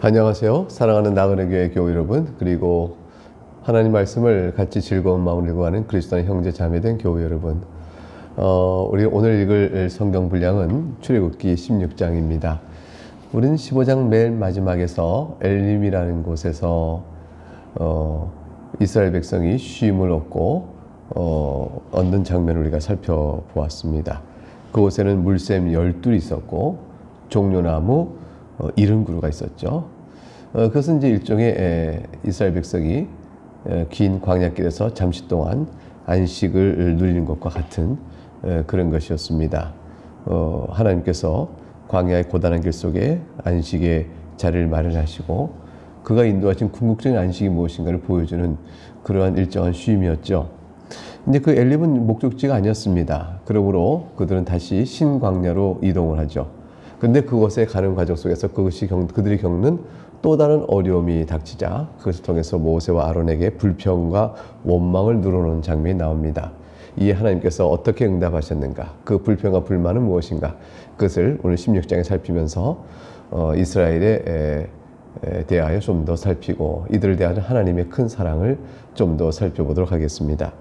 안녕하세요. 사랑하는 나그네 교회 교우 여러분, 그리고 하나님 말씀을 같이 즐거운 마음을 읽어가는 그리스도 안의 형제 자매된 교우 여러분. 우리 오늘 읽을 성경 분량은 출애굽기 16장입니다. 우리는 15장 맨 마지막에서 엘림이라는 곳에서 이스라엘 백성이 쉼을 얻고 얻는 장면을 우리가 살펴보았습니다. 그곳에는 물샘 12이 있었고 종려나무 70그루가 있었죠. 그것은 이제 일종의 이스라엘 백성이 긴 광야길에서 잠시 동안 안식을 누리는 것과 같은 그런 것이었습니다. 하나님께서 광야의 고단한 길 속에 안식의 자리를 마련하시고 그가 인도하신 궁극적인 안식이 무엇인가를 보여주는 그러한 일정한 쉼이었죠. 근데 그 엘림은 목적지가 아니었습니다. 그러므로 그들은 다시 신광야로 이동을 하죠. 근데 그곳에 가는 과정 속에서 그들이 겪는 또 다른 어려움이 닥치자 그것을 통해서 모세와 아론에게 불평과 원망을 늘어놓은 장면이 나옵니다. 이에 하나님께서 어떻게 응답하셨는가? 그 불평과 불만은 무엇인가? 그것을 오늘 16장에 살피면서 이스라엘에 대하여 좀 더 살피고 이들을 대하는 하나님의 큰 사랑을 좀 더 살펴보도록 하겠습니다.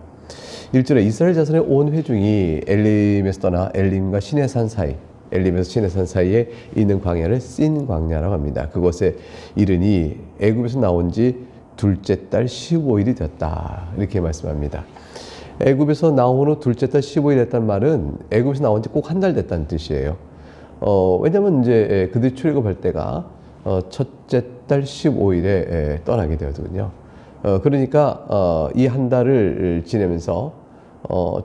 1절에 이스라엘 자손의 온 회중이 엘림에서 떠나 엘림과 시내산 사이, 엘림에서 시내산 사이에 있는 광야를 씬 광야라고 합니다. 그곳에 이르니 애굽에서 나온 지 둘째 달 15일이 되었다. 이렇게 말씀합니다. 애굽에서 나온 후 둘째 달 15일 됐단 말은 애굽에서 나온 지 꼭 한 달 됐다는 뜻이에요. 왜냐면 이제 그들이 출애굽할 때가 첫째 달 15일에 떠나게 되거든요. 그러니까 이 한 달을 지내면서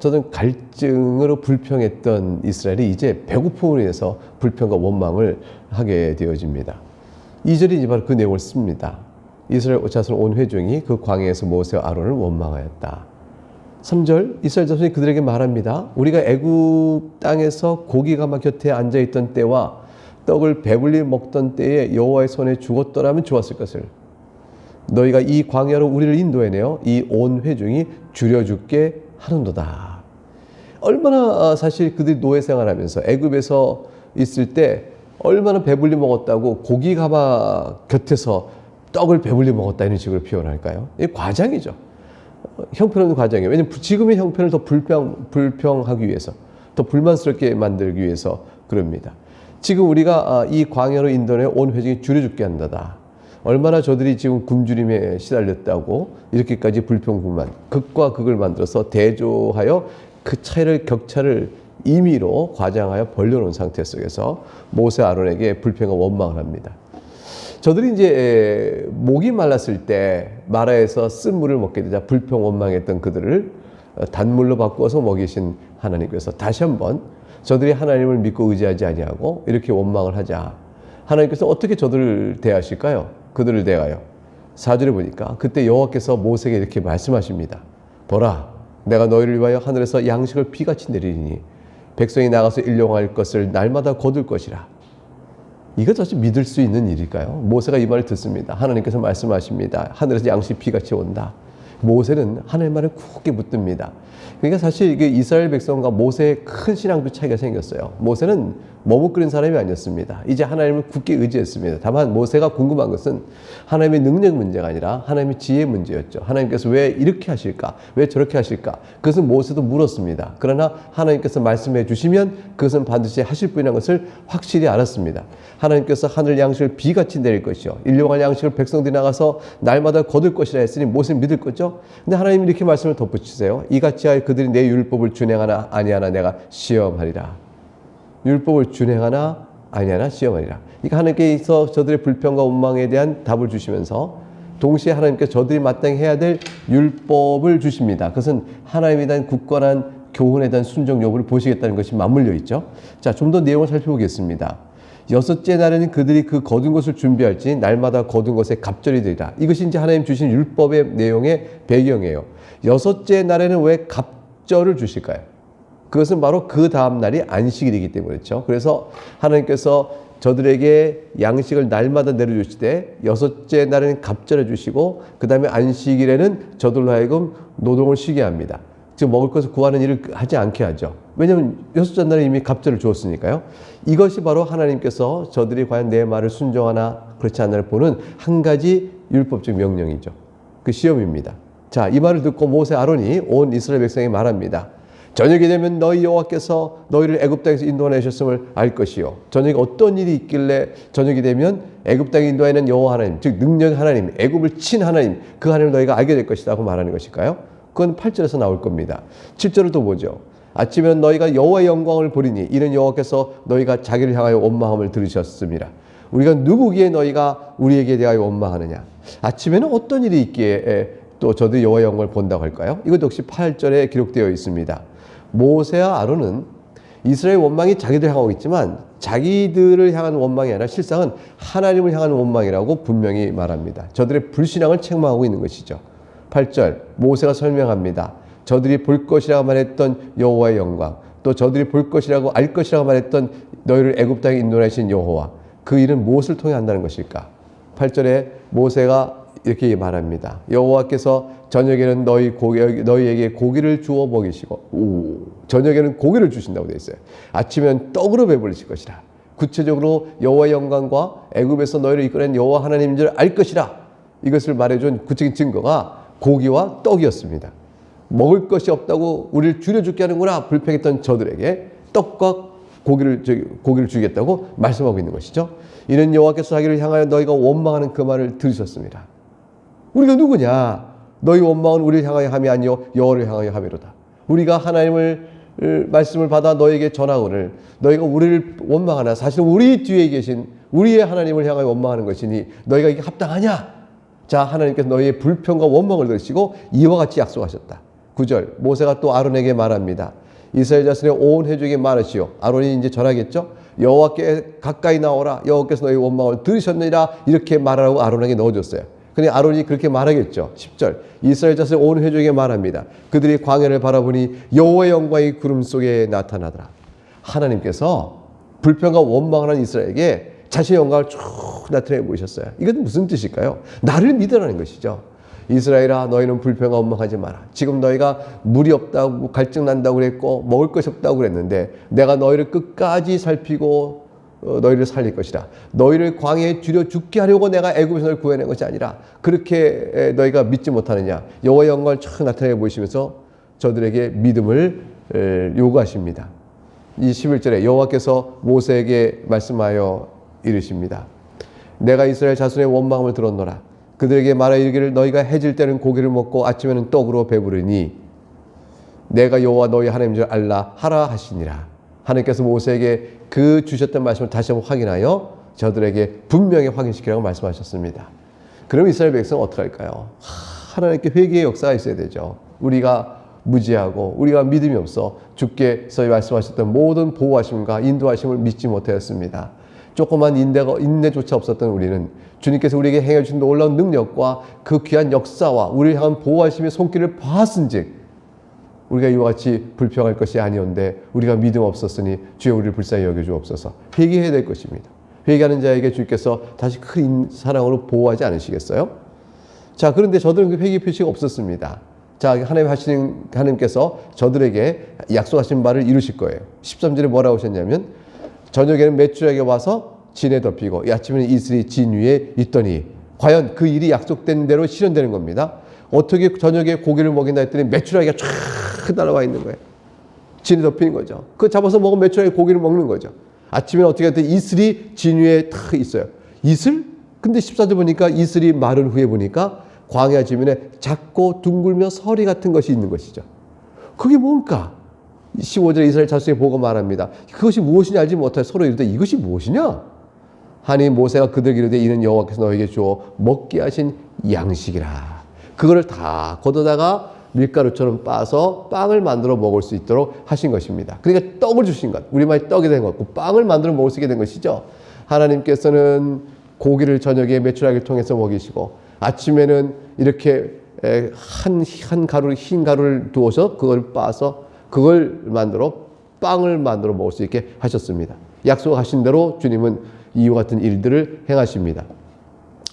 저는 갈증으로 불평했던 이스라엘이 이제 배고픔으로 인해서 불평과 원망을 하게 되어집니다. 2절이 이제 바로 그 내용을 씁니다. 이스라엘 자손 온 회중이 그 광야에서 모세와 아론을 원망하였다. 3절 이스라엘 자손이 그들에게 말합니다. 우리가 애굽 땅에서 고기가마 곁에 앉아있던 때와 떡을 배불리 먹던 때에 여호와의 손에 죽었더라면 좋았을 것을 너희가 이 광야로 우리를 인도해내어 이 온 회중이 줄여 죽게 하는도다. 얼마나 사실 그들이 노예 생활하면서 애굽에서 있을 때 얼마나 배불리 먹었다고 고기가마 곁에서 떡을 배불리 먹었다 이런 식으로 표현할까요? 이게 과장이죠. 형편없는 과정이에요. 왜냐하면 지금의 형편을 더 불평하기 위해서, 더 불만스럽게 만들기 위해서 그럽니다. 지금 우리가 이 광야로 인도해 온 회중이 줄여 죽게 한다다. 얼마나 저들이 지금 굶주림에 시달렸다고 이렇게까지 불평불만, 극과 극을 만들어서 대조하여 그 격차를 임의로 과장하여 벌려놓은 상태 속에서 모세 아론에게 불평과 원망을 합니다. 저들이 이제 목이 말랐을 때 마라에서 쓴 물을 먹게 되자 불평 원망했던 그들을 단물로 바꾸어서 먹이신 하나님께서 다시 한번 저들이 하나님을 믿고 의지하지 아니하고 이렇게 원망을 하자 하나님께서 어떻게 저들을 대하실까요? 그들을 대하여 4절에 보니까 그때 여호와께서 모세에게 이렇게 말씀하십니다. 보라, 내가 너희를 위하여 하늘에서 양식을 비같이 내리니 백성이 나가서 일용할 것을 날마다 거둘 것이라. 이것 자체 믿을 수 있는 일일까요? 모세가 이 말을 듣습니다. 하나님께서 말씀하십니다. 하늘에서 양식 비같이 온다. 모세는 하나님 말을 굳게 붙듭니다. 그러니까 사실 이게 이스라엘 백성과 모세의 큰 신앙적 차이가 생겼어요. 모세는 머뭇거린 사람이 아니었습니다. 이제 하나님을 굳게 의지했습니다. 다만 모세가 궁금한 것은 하나님의 능력 문제가 아니라 하나님의 지혜 문제였죠. 하나님께서 왜 이렇게 하실까? 왜 저렇게 하실까? 그것은 모세도 물었습니다. 그러나 하나님께서 말씀해 주시면 그것은 반드시 하실 분이라는 것을 확실히 알았습니다. 하나님께서 하늘 양식을 비같이 내릴 것이요 일용할 양식을 백성들이 나가서 날마다 거둘 것이라 했으니 모세는 믿을 거죠. 근데 하나님이 이렇게 말씀을 덧붙이세요. 이같이 하여 그들이 내 율법을 준행하나 아니하나 내가 시험하리라. 율법을 준행하나 아니하나 시험하리라. 그러니까 하나님께서 저들의 불평과 원망에 대한 답을 주시면서 동시에 하나님께서 저들이 마땅히 해야 될 율법을 주십니다. 그것은 하나님에 대한 굳건한 교훈에 대한 순종 여부를 보시겠다는 것이 맞물려 있죠. 자, 좀 더 내용을 살펴보겠습니다. 여섯째 날에는 그들이 그 거둔 것을 준비할지 날마다 거둔 것에 갑절이 되리라. 이것이 이제 하나님 주신 율법의 내용의 배경이에요. 여섯째 날에는 왜 갑절을 주실까요? 그것은 바로 그 다음 날이 안식일이기 때문이죠. 그래서 하나님께서 저들에게 양식을 날마다 내려주시되 여섯째 날에는 갑절해 주시고 그 다음에 안식일에는 저들로 하여금 노동을 쉬게 합니다. 즉 먹을 것을 구하는 일을 하지 않게 하죠. 왜냐하면 여섯째 날에 이미 갑절을 주었으니까요. 이것이 바로 하나님께서 저들이 과연 내 말을 순종하나 그렇지 않나를 보는 한 가지 율법적 명령이죠. 그 시험입니다. 자, 이 말을 듣고 모세 아론이 온 이스라엘 백성에게 말합니다. 저녁이 되면 너희 여호와께서 너희를 애굽 땅에서 인도하셨음을 알 것이요. 저녁에 어떤 일이 있길래 저녁이 되면 애굽 땅에 인도하는 여호와 하나님, 즉 능력 하나님, 애굽을 친 하나님, 그 하나님을 너희가 알게 될 것이라고 말하는 것일까요? 그건 8절에서 나올 겁니다. 7절을 또 보죠. 아침에는 너희가 여호와의 영광을 보리니 이는 여호와께서 너희가 자기를 향하여 원망함을 들으셨습니다. 우리가 누구기에 너희가 우리에게 대하여 원망하느냐? 아침에는 어떤 일이 있기에 또 저들이 여호와의 영광을 본다고 할까요? 이것 역시 8절에 기록되어 있습니다. 모세와 아론은 이스라엘 원망이 자기들 향하고 있지만 자기들을 향한 원망이 아니라 실상은 하나님을 향한 원망이라고 분명히 말합니다. 저들의 불신앙을 책망하고 있는 것이죠. 8절 모세가 설명합니다. 저들이 볼 것이라고 말했던 여호와의 영광, 또 저들이 볼 것이라고 알 것이라고 말했던 너희를 애굽 땅에 인도하신 여호와, 그 일은 무엇을 통해 한다는 것일까? 8절에 모세가 이렇게 말합니다. 여호와께서 저녁에는 너희에게 고기를 주어 먹이시고, 저녁에는 고기를 주신다고 되어 있어요. 아침에는 떡으로 배부르실 것이라. 구체적으로 여호와의 영광과 애굽에서 너희를 이끌어낸 여호와 하나님인 줄 알 것이라. 이것을 말해준 구체적인 증거가 고기와 떡이었습니다. 먹을 것이 없다고 우리를 줄여 죽게 하는구나 불평했던 저들에게 떡과 고기를 주겠다고 말씀하고 있는 것이죠. 이는 여호와께서 자기를 향하여 너희가 원망하는 그 말을 들으셨습니다. 우리가 누구냐? 너희 원망은 우리를 향하여 함이 아니요 여호와를 향하여 함이로다. 우리가 하나님을 말씀을 받아 너에게 전하거늘 너희가 우리를 원망하나 사실 우리 뒤에 계신 우리의 하나님을 향하여 원망하는 것이니 너희가 이게 합당하냐? 자, 하나님께서 너희의 불평과 원망을 들으시고 이와 같이 약속하셨다. 9절 모세가 또 아론에게 말합니다. 이스라엘 자손의 온 회중에게 말하시오. 아론이 이제 전하겠죠. 여호와께 가까이 나오라. 여호와께서 너희 원망을 들으셨느니라. 이렇게 말하라고 아론에게 넣어줬어요. 근데 아론이 그렇게 말하겠죠. 10절 이스라엘 자손의 온 회중에게 말합니다. 그들이 광야를 바라보니 여호와의 영광이 구름 속에 나타나더라. 하나님께서 불평과 원망하는 이스라엘에게 자신의 영광을 쭉 나타내 보이셨어요. 이건 무슨 뜻일까요? 나를 믿으라는 것이죠. 이스라엘아 너희는 불평과 원망하지 마라. 지금 너희가 물이 없다고 갈증 난다고 그랬고 먹을 것이 없다고 그랬는데 내가 너희를 끝까지 살피고 너희를 살릴 것이라. 너희를 광야에 들여 죽게 하려고 내가 애굽에서 너희를 구해낸 것이 아니라 그렇게 너희가 믿지 못하느냐. 여호와의 영광을 쫙 나타내 보이시면서 저들에게 믿음을 요구하십니다. 이 11절에 여호와께서 모세에게 말씀하여 이르십니다. 내가 이스라엘 자손의 원망함을 들었노라. 그들에게 말하 이르기를 너희가 해질 때는 고기를 먹고 아침에는 떡으로 배부르니 내가 여호와 너희 하나님인 줄 알라 하라 하시니라. 하나님께서 모세에게 그 주셨던 말씀을 다시 한번 확인하여 저들에게 분명히 확인시키라고 말씀하셨습니다. 그럼 이스라엘 백성은 어떻게 할까요? 하나님께 회개의 역사가 있어야 되죠. 우리가 무지하고 우리가 믿음이 없어 주께서 말씀하셨던 모든 보호하심과 인도하심을 믿지 못하였습니다. 조그만 인내조차 없었던 우리는 주님께서 우리에게 행해 주신 놀라운 능력과 그 귀한 역사와 우리를 향한 보호하심의 손길을 보았은즉 우리가 이와 같이 불평할 것이 아니온데 우리가 믿음 없었으니 주여 우리를 불쌍히 여겨주옵소서. 회개해야 될 것입니다. 회개하는 자에게 주께서 다시 큰 사랑으로 보호하지 않으시겠어요? 자, 그런데 저들은 그 회개 표시가 없었습니다. 자, 하나님께서 저들에게 약속하신 바를 이루실 거예요. 13절에 뭐라고 하셨냐면 저녁에는 메추라기가 와서 진에 덮이고 아침에는 이슬이 진 위에 있더니 과연 그 일이 약속된 대로 실현되는 겁니다. 어떻게 저녁에 고기를 먹인다 했더니 메추라기가 쫙 날아와 있는 거예요. 진에 덮이는 거죠. 그거 잡아서 먹으면 메추라기 고기를 먹는 거죠. 아침에 어떻게 했더니 이슬이 진 위에 탁 있어요. 이슬? 근데 14절 보니까 이슬이 마른 후에 보니까 광야 지면에 작고 둥글며 서리 같은 것이 있는 것이죠. 그게 뭔가? 15절에 이스라엘 자손이 보고 말합니다. 그것이 무엇이냐 알지 못하여 서로 이르되 이것이 무엇이냐? 하니 모세가 그들에게 이르되 이는 여호와께서 너에게 주어 먹게 하신 양식이라. 그거를 다 걷어다가 밀가루처럼 빻아서 빵을 만들어 먹을 수 있도록 하신 것입니다. 그러니까 떡을 주신 것, 우리말이 떡이 된 것, 빵을 만들어 먹을 수 있게 된 것이죠. 하나님께서는 고기를 저녁에 메추라기를 통해서 먹이시고 아침에는 이렇게 한 가루, 흰 가루를 두어서 그걸 빻아서 그걸 만들어 빵을 만들어 먹을 수 있게 하셨습니다. 약속하신 대로 주님은 이와 같은 일들을 행하십니다.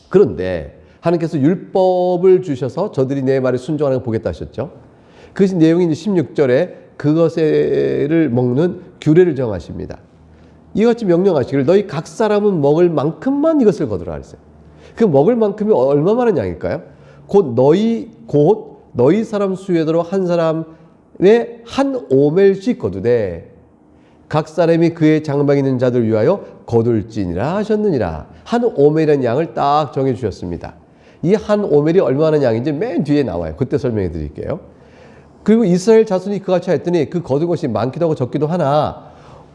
그런데 하나님께서 율법을 주셔서 저들이 내 말에 순종하는 걸 보겠다 하셨죠. 그것이 내용이 이제 16절에 그것을 먹는 규례를 정하십니다. 이와 같이 명령하시기를 너희 각 사람은 먹을 만큼만 이것을 거두라 그랬어요. 그 먹을 만큼이 얼마 많은 양일까요? 곧 너희 사람 수에대로 한 사람의 한 오멜씩 거두되 각 사람이 그의 장막에 있는 자들 위하여 거둘지니라 하셨느니라. 한 오멜이라는 양을 딱 정해 주셨습니다. 이 한 오멜이 얼마나 양인지 맨 뒤에 나와요. 그때 설명해 드릴게요. 그리고 이스라엘 자손이 그같이 했더니 그 거둔 것이 많기도 하고 적기도 하나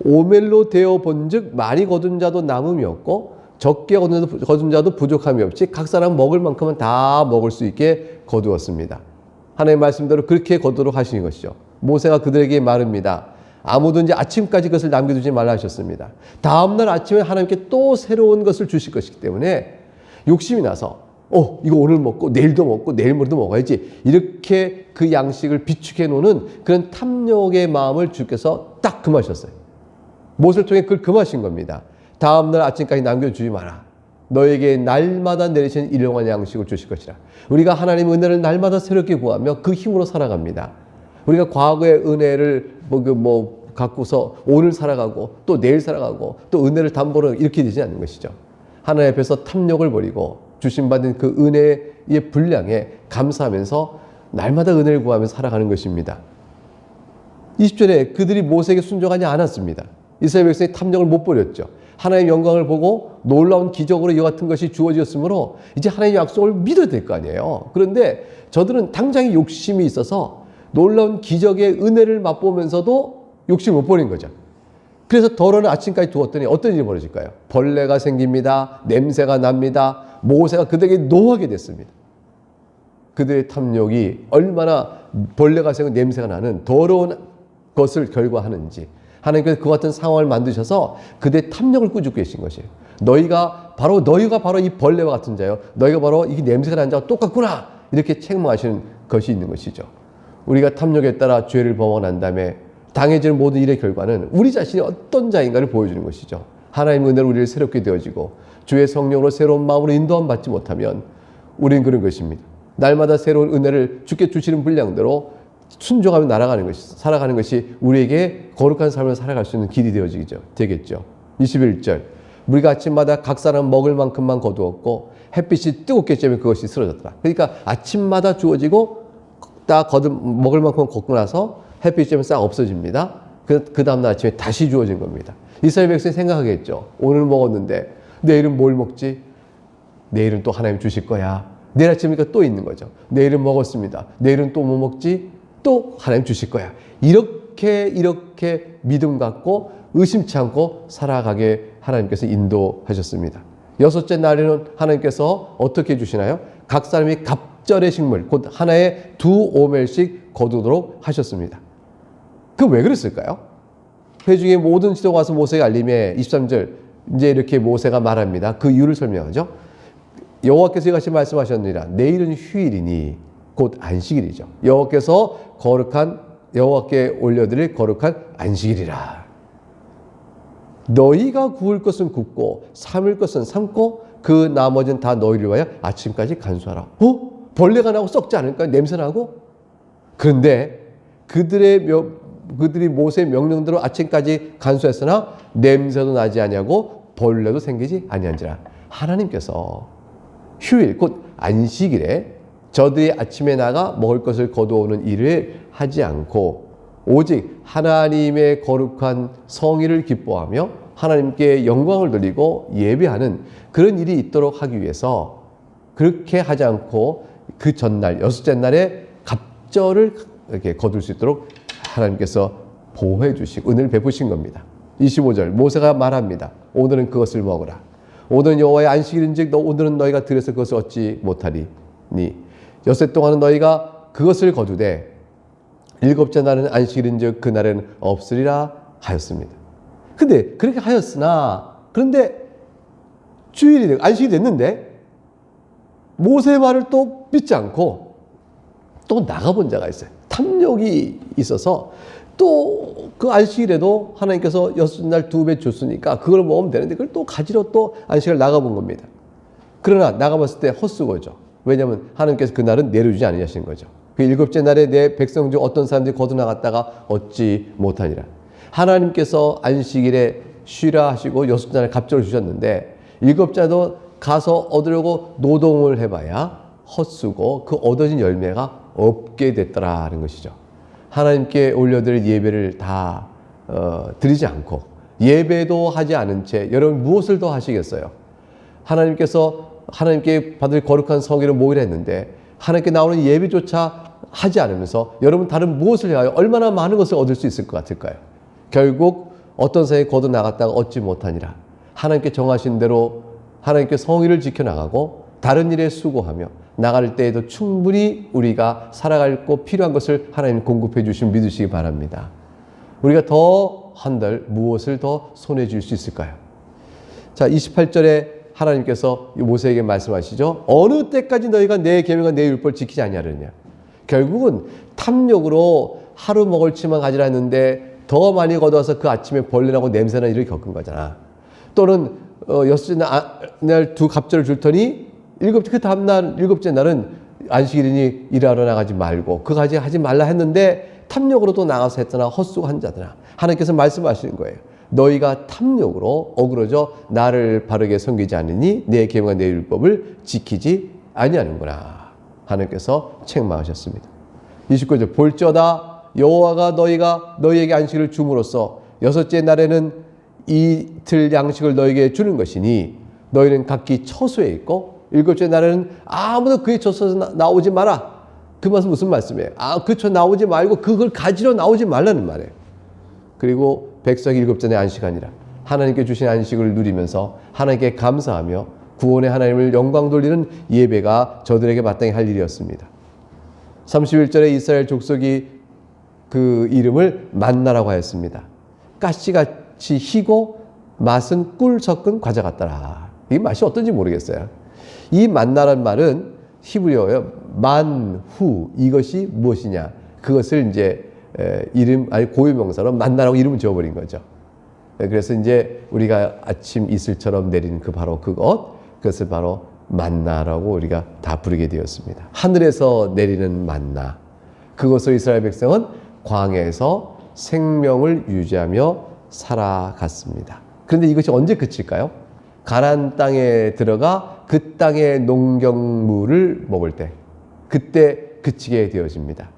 오멜로 되어 본즉 많이 거둔 자도 남음이 없고 적게 거둔 자도 부족함이 없이 각 사람 먹을 만큼은 다 먹을 수 있게 거두었습니다. 하나님의 말씀대로 그렇게 거두도록 하시는 것이죠. 모세가 그들에게 말합니다. 아무도 이제 아침까지 그것을 남겨두지 말라 하셨습니다. 다음날 아침에 하나님께 또 새로운 것을 주실 것이기 때문에 욕심이 나서 이거 오늘 먹고 내일도 먹고 내일 모레도 먹어야지 이렇게 그 양식을 비축해 놓는 그런 탐욕의 마음을 주께서 딱 금하셨어요. 모세를 통해 그걸 금하신 겁니다. 다음날 아침까지 남겨주지 마라. 너에게 날마다 내리시는 일용할 양식을 주실 것이라. 우리가 하나님의 은혜를 날마다 새롭게 구하며 그 힘으로 살아갑니다. 우리가 과거의 은혜를 갖고서 오늘 살아가고 또 내일 살아가고 또 은혜를 담보로 이렇게 되지 않는 것이죠. 하나님 앞에서 탐욕을 버리고 주신받은 그 은혜의 분량에 감사하면서 날마다 은혜를 구하면서 살아가는 것입니다. 20절에 그들이 모세에게 순종하지 않았습니다. 이스라엘 백성이 탐욕을 못 버렸죠. 하나님의 영광을 보고 놀라운 기적으로 이와 같은 것이 주어졌으므로 이제 하나님의 약속을 믿어야 될 거 아니에요. 그런데 저들은 당장에 욕심이 있어서 놀라운 기적의 은혜를 맛보면서도 욕심을 못 버린 거죠. 그래서 덜어는 아침까지 두었더니 어떤 일이 벌어질까요? 벌레가 생깁니다. 냄새가 납니다. 모세가 그들에게 노하게 됐습니다. 그들의 탐욕이 얼마나 벌레가 생기고 냄새가 나는 더러운 것을 결과하는지 하나님께서 그 같은 상황을 만드셔서 그들의 탐욕을 꾸짖고 계신 것이에요. 너희가 바로 이 벌레와 같은 자요. 너희가 바로 이 냄새가 나는 자와 똑같구나. 이렇게 책망하시는 것이 있는 것이죠. 우리가 탐욕에 따라 죄를 범하고 난 다음에 당해지는 모든 일의 결과는 우리 자신이 어떤 자인가를 보여주는 것이죠. 하나님의 은혜로 우리를 새롭게 되어지고 주의 성령으로 새로운 마음으로 인도함 받지 못하면 우리는 그런 것입니다. 날마다 새로운 은혜를 주께 주시는 분량대로 순종하며 살아가는 것이 우리에게 거룩한 삶을 살아갈 수 있는 길이 되겠죠. 21절 우리가 아침마다 각 사람 먹을 만큼만 거두었고 햇빛이 뜨겁게 쬐면 그것이 쓰러졌더라. 그러니까 아침마다 주어지고 딱 먹을 만큼 걷고 나서 햇빛이 쬐면 싹 없어집니다. 그 다음날 아침에 다시 주어진 겁니다. 이스라엘 백성이 생각하겠죠. 오늘 먹었는데 내일은 뭘 먹지? 내일은 또 하나님 주실 거야. 내일 아침이니까 또 있는 거죠. 내일은 먹었습니다. 내일은 또 뭐 먹지? 또 하나님 주실 거야. 이렇게 믿음 갖고 의심치 않고 살아가게 하나님께서 인도하셨습니다. 여섯째 날에는 하나님께서 어떻게 주시나요? 각 사람이 갑절의 식물, 곧 하나의 2오멜씩 거두도록 하셨습니다. 그 왜 그랬을까요? 회중의 모든 지도가 와서 모세에게 알림에 23절 이제 이렇게 모세가 말합니다. 그 이유를 설명하죠. 여호와께서 이같이 말씀하셨느니라. 내일은 휴일이니 곧 안식일이죠. 여호와께 올려드릴 거룩한 안식일이라. 너희가 구울 것은 굽고 삶을 것은 삶고 그 나머지는 다 너희를 위하여 아침까지 간수하라. 벌레가 나고 썩지 않을까요? 냄새 나고? 그런데 그들이 모세의 명령대로 아침까지 간수했으나 냄새도 나지 아니하고 벌레도 생기지 아니한지라. 하나님께서 휴일 곧 안식일에 저들이 아침에 나가 먹을 것을 거두어오는 일을 하지 않고 오직 하나님의 거룩한 성의를 기뻐하며 하나님께 영광을 돌리고 예배하는 그런 일이 있도록 하기 위해서 그렇게 하지 않고 그 전날 여섯째 날에 갑절을 이렇게 거둘 수 있도록 하나님께서 보호해 주시고 은혜를 베푸신 겁니다. 25절 모세가 말합니다. 오늘은 그것을 먹으라. 오늘은 여호와의 안식일인즉 오늘은 너희가 들에서 그것을 얻지 못하리니 엿새 동안은 너희가 그것을 거두되 일곱째 날은 안식일인즉 그날은 없으리라 하였습니다. 근데 그렇게 하였으나 그런데 주일이 되고 안식이 됐는데 모세의 말을 또 믿지 않고 또 나가본 자가 있어요. 탐욕이 있어서 또 그 안식일에도 하나님께서 여섯 날 2배 줬으니까 그걸 먹으면 되는데 그걸 또 가지러 또 안식을 나가본 겁니다. 그러나 나가봤을 때 헛수고죠. 왜냐하면 하나님께서 그날은 내려주지 않으신 거죠. 그 일곱째 날에 내 백성 중 어떤 사람들이 거둬나갔다가 얻지 못하니라. 하나님께서 안식일에 쉬라 하시고 6자를 갑절을 주셨는데 7자도 가서 얻으려고 노동을 해봐야 헛수고 그 얻어진 열매가 없게 됐더라는 것이죠. 하나님께 올려드릴 예배를 다 드리지 않고 예배도 하지 않은 채 여러분 무엇을 더 하시겠어요? 하나님께 받을 거룩한 성의를 모이라 했는데 하나님께 나오는 예배조차 하지 않으면서 여러분 다른 무엇을 해야 얼마나 많은 것을 얻을 수 있을 것 같을까요? 결국 어떤 사이에 거둬 나갔다가 얻지 못하니라. 하나님께 정하신 대로 하나님께 성의를 지켜나가고 다른 일에 수고하며 나갈 때에도 충분히 우리가 살아갈 것 필요한 것을 하나님 공급해 주시면 믿으시기 바랍니다. 우리가 더 한들 무엇을 더 손에 쥘 수 있을까요? 자, 28절에 하나님께서 모세에게 말씀하시죠. 어느 때까지 너희가 내 계명과 내 율법을 지키지 아니하느냐. 결국은 탐욕으로 하루 먹을 치만 가지라 했는데 더 많이 거둬서 그 아침에 벌레나고 냄새나는 일을 겪은 거잖아. 또는 6째 날 두 갑절을 줄 터니 그 다음날 7째 날은 안식일이니 일하러 나가지 말고 그 가지 하지 말라 했는데 탐욕으로 또 나가서 했더나 헛수고한 자들아. 하나님께서 말씀하시는 거예요. 너희가 탐욕으로 어그러져 나를 바르게 섬기지 않으니 내 계명과 내 율법을 지키지 아니하는구나. 하나님께서 책망하셨습니다. 29절 볼지어다 여호와가 너희에게 안식일을 줌으로써 6째 날에는 이틀 양식을 너희에게 주는 것이니 너희는 각기 처소에 있고 7째 날에는 아무도 그의 처소에서 나오지 마라. 그 말씀 무슨 말씀이에요? 그 처 나오지 말고 그걸 가지러 나오지 말라는 말이에요. 그리고 백성이 7째 날 안식하니라. 하나님께 주신 안식을 누리면서 하나님께 감사하며 구원의 하나님을 영광 돌리는 예배가 저들에게 마땅히 할 일이었습니다. 31절에 이스라엘 족속이 그 이름을 만나라고 하였습니다. 가시같이 희고 맛은 꿀 섞은 과자 같더라. 이 맛이 어떤지 모르겠어요. 이 만나란 말은 히브리어예요. 만후. 이것이 무엇이냐. 그것을 이제 이름 아니 고유명사로 만나라고 이름을 지어버린 거죠. 그래서 이제 우리가 아침 이슬처럼 내리는 그것을 바로 만나라고 우리가 다 부르게 되었습니다. 하늘에서 내리는 만나. 그것을 이스라엘 백성은 광야에서 생명을 유지하며 살아갔습니다. 그런데 이것이 언제 그칠까요? 가나안 땅에 들어가 그 땅의 농경물을 먹을 때, 그때 그치게 되어집니다.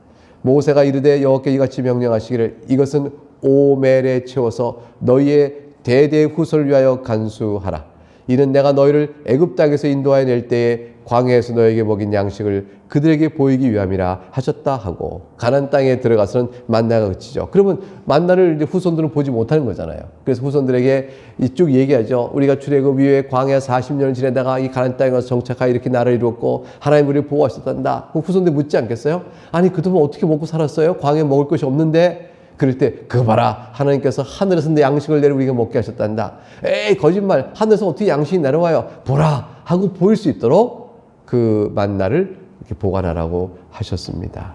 모세가 이르되 여호와께 이같이 명령하시기를 이것은 오멜에 채워서 너희의 대대 후손을 위하여 간수하라. 이는 내가 너희를 애굽 땅에서 인도하여 낼 때에 광야에서 너희에게 먹인 양식을 그들에게 보이기 위함이라 하셨다 하고 가나안 땅에 들어가서는 만나가 그치죠. 그러면 만나를 이제 후손들은 보지 못하는 거잖아요. 그래서 후손들에게 이쪽 얘기하죠. 우리가 출애굽 이후에 광야 40년을 지내다가 이 가나안 땅에 가서 정착하여 이렇게 나라를 이루었고 하나님 우리를 보호하셨단다. 그럼 후손들 묻지 않겠어요? 아니 그동안 어떻게 먹고 살았어요? 광야에 먹을 것이 없는데. 그럴 때 그거 봐라. 하나님께서 하늘에서 내 양식을 내려 우리에게 먹게 하셨단다. 에이 거짓말. 하늘에서 어떻게 양식이 내려와요? 보라 하고 보일 수 있도록 그 만나를 이렇게 보관하라고 하셨습니다.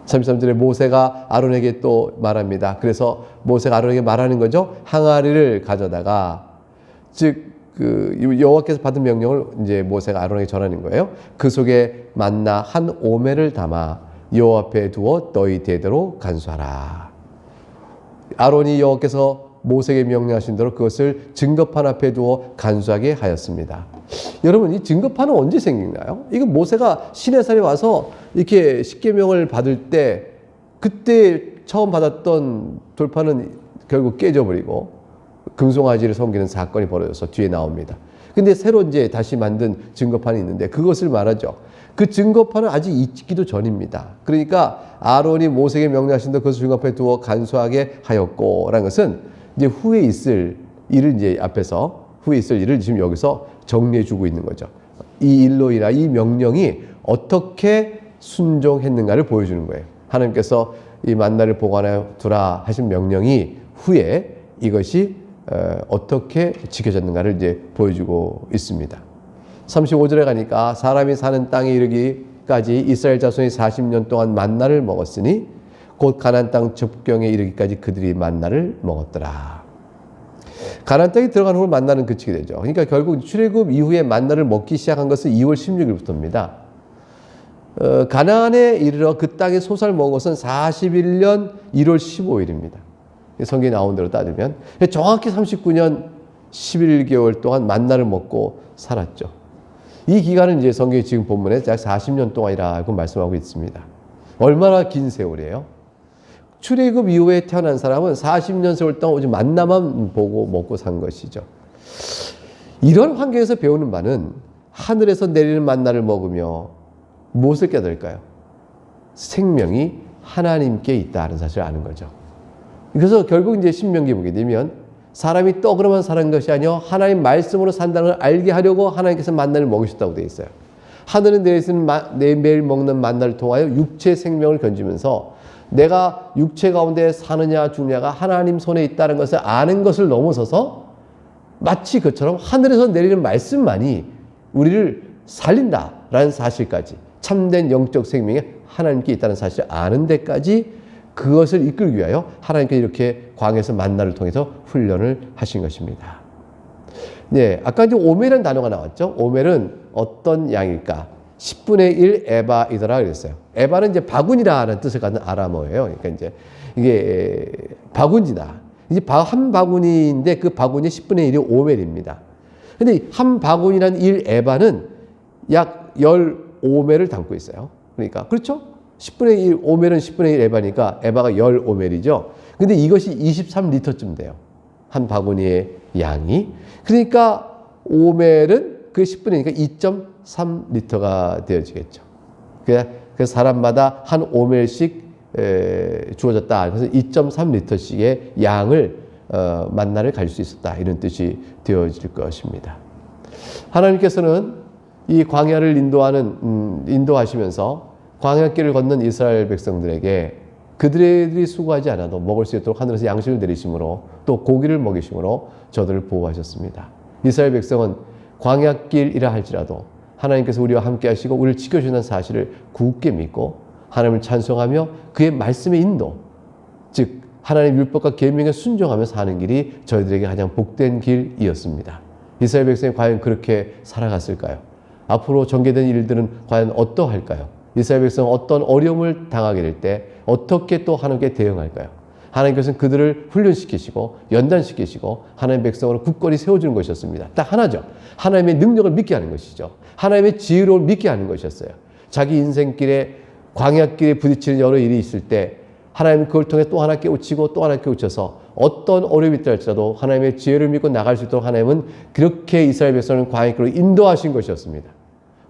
33절에 모세가 아론에게 또 말합니다. 그래서 모세가 아론에게 말하는 거죠. 항아리를 가져다가 즉 그 여호와께서 받은 명령을 이제 모세가 아론에게 전하는 거예요. 그 속에 만나 한 오멜을 담아 여호와 앞에 두어 너희 대대로 간수하라. 아론이 여호와께서 모세에게 명령하신 대로 그것을 증거판 앞에 두어 간수하게 하였습니다. 여러분 이 증거판은 언제 생기나요? 이거 모세가 시내산에 와서 이렇게 십계명을 받을 때 그때 처음 받았던 돌판은 결국 깨져버리고 금송아지를 섬기는 사건이 벌어져서 뒤에 나옵니다. 근데 새로 이제 다시 만든 증거판이 있는데 그것을 말하죠. 그 증거판은 아직 있기도 전입니다. 그러니까 아론이 모세에게 명령하신 대로 그것을 증거판에 두어 간수하게 하였고 라는 것은 이제 후에 있을 일을 이제 앞에서 후에 있을 일을 지금 여기서 정리해 주고 있는 거죠. 이 일로 인하 이 명령이 어떻게 순종했는가를 보여주는 거예요. 하나님께서 이 만나를 보관하여 두라 하신 명령이 후에 이것이 어떻게 지켜졌는가를 이제 보여주고 있습니다. 35절에 가니까 사람이 사는 땅에 이르기까지 이스라엘 자손이 40년 동안 만나를 먹었으니 곧 가나안 땅 접경에 이르기까지 그들이 만나를 먹었더라. 가나안 땅에 들어간 후 만나는 그치게 되죠. 그러니까 결국 출애굽 이후에 만나를 먹기 시작한 것은 2월 16일부터입니다. 가나안에 이르러 그 땅에 소살 먹은 것은 41년 1월 15일입니다. 성경에 나온 대로 따지면 정확히 39년 11개월 동안 만나를 먹고 살았죠. 이 기간은 이제 성경이 지금 본문에 약 40년 동안이라고 말씀하고 있습니다. 얼마나 긴 세월이에요? 출애굽 이후에 태어난 사람은 40년 세월 동안 오직 만나만 보고 먹고 산 것이죠. 이런 환경에서 배우는 바는 하늘에서 내리는 만나를 먹으며 무엇을 깨달을까요? 생명이 하나님께 있다는 사실을 아는 거죠. 그래서 결국 이제 신명기 보게 되면 사람이 떡으로만 사는 것이 아니요 하나님 말씀으로 산다는 걸 알게 하려고 하나님께서 만나를 먹이셨다고 되어 있어요. 하늘은 내리시는 매일 먹는 만나를 통하여 육체 생명을 건지면서 내가 육체 가운데 사느냐 죽느냐가 하나님 손에 있다는 것을 아는 것을 넘어서서 마치 그처럼 하늘에서 내리는 말씀만이 우리를 살린다라는 사실까지, 참된 영적 생명이 하나님께 있다는 사실을 아는 데까지 그것을 이끌기 위하여 하나님께 이렇게 광야에서 만나를 통해서 훈련을 하신 것입니다. 네, 아까 이제 오멜이라는 단어가 나왔죠. 오멜은 어떤 양일까? 10분의 1 에바이더라 그랬어요. 에바는 이제 바구니라는 뜻을 갖는 아람어예요. 그러니까 이제 이게 바구니다. 이제 한 바구니인데 그 바구니의 10분의 1이 오멜입니다. 근데 한 바구니란 1 에바는 약 10오멜을 담고 있어요. 그러니까 그렇죠? 10분의 1 오멜은 10분의 1 에바니까 에바가 10오멜이죠. 근데 이것이 23리터쯤 돼요. 한 바구니의 양이. 그러니까 오멜은 그 10분의 1이니까 2.3리터가 되어지겠죠. 그래서 사람마다 한 오멜씩 주어졌다. 그래서 2.3리터씩의 양을 만나를 갈 수 있었다. 이런 뜻이 되어질 것입니다. 하나님께서는 이 광야를 인도하시면서 광야길을 걷는 이스라엘 백성들에게 그들이 수고하지 않아도 먹을 수 있도록 하늘에서 양식을 내리심으로 또 고기를 먹이심으로 저들을 보호하셨습니다. 이스라엘 백성은 광야길이라 할지라도 하나님께서 우리와 함께 하시고 우리를 지켜주시는 사실을 굳게 믿고 하나님을 찬송하며 그의 말씀의 인도, 즉 하나님의 율법과 계명에 순종하며 사는 길이 저희들에게 가장 복된 길이었습니다. 이스라엘 백성이 과연 그렇게 살아갔을까요? 앞으로 전개된 일들은 과연 어떠할까요? 이스라엘 백성은 어떤 어려움을 당하게 될 때 어떻게 또 하나님께 대응할까요? 하나님께서는 그들을 훈련시키시고 연단시키시고 하나님의 백성으로 굳건히 세워주는 것이었습니다. 딱 하나죠. 하나님의 능력을 믿게 하는 것이죠. 하나님의 지혜로움을 믿게 하는 것이었어요. 자기 인생길에 광야길에 부딪히는 여러 일이 있을 때 하나님은 그걸 통해 또 하나 깨우치고 또 하나 깨우쳐서 어떤 어려움이 있다 할지라도 하나님의 지혜를 믿고 나갈 수 있도록 하나님은 그렇게 이스라엘 백성을 광야길로 인도하신 것이었습니다.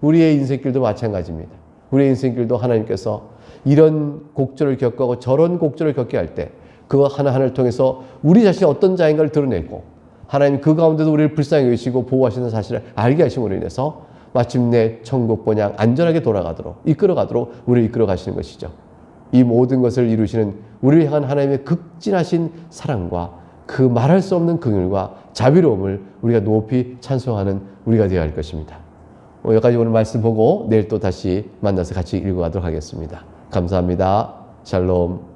우리의 인생길도 마찬가지입니다. 우리의 인생길도 하나님께서 이런 곡절을 겪고 저런 곡절을 겪게 할 때 그거 하나하나를 통해서 우리 자신이 어떤 자인가를 드러내고 하나님 그 가운데도 우리를 불쌍히 여기시고 보호하시는 사실을 알게 하심으로 인해서 마침내 천국 본향 안전하게 돌아가도록 이끌어가도록 우리를 이끌어 가시는 것이죠. 이 모든 것을 이루시는 우리를 향한 하나님의 극진하신 사랑과 그 말할 수 없는 긍휼과 자비로움을 우리가 높이 찬송하는 우리가 되어야 할 것입니다. 여기까지 오늘 말씀 보고 내일 또 다시 만나서 같이 읽어가도록 하겠습니다. 감사합니다. 샬롬.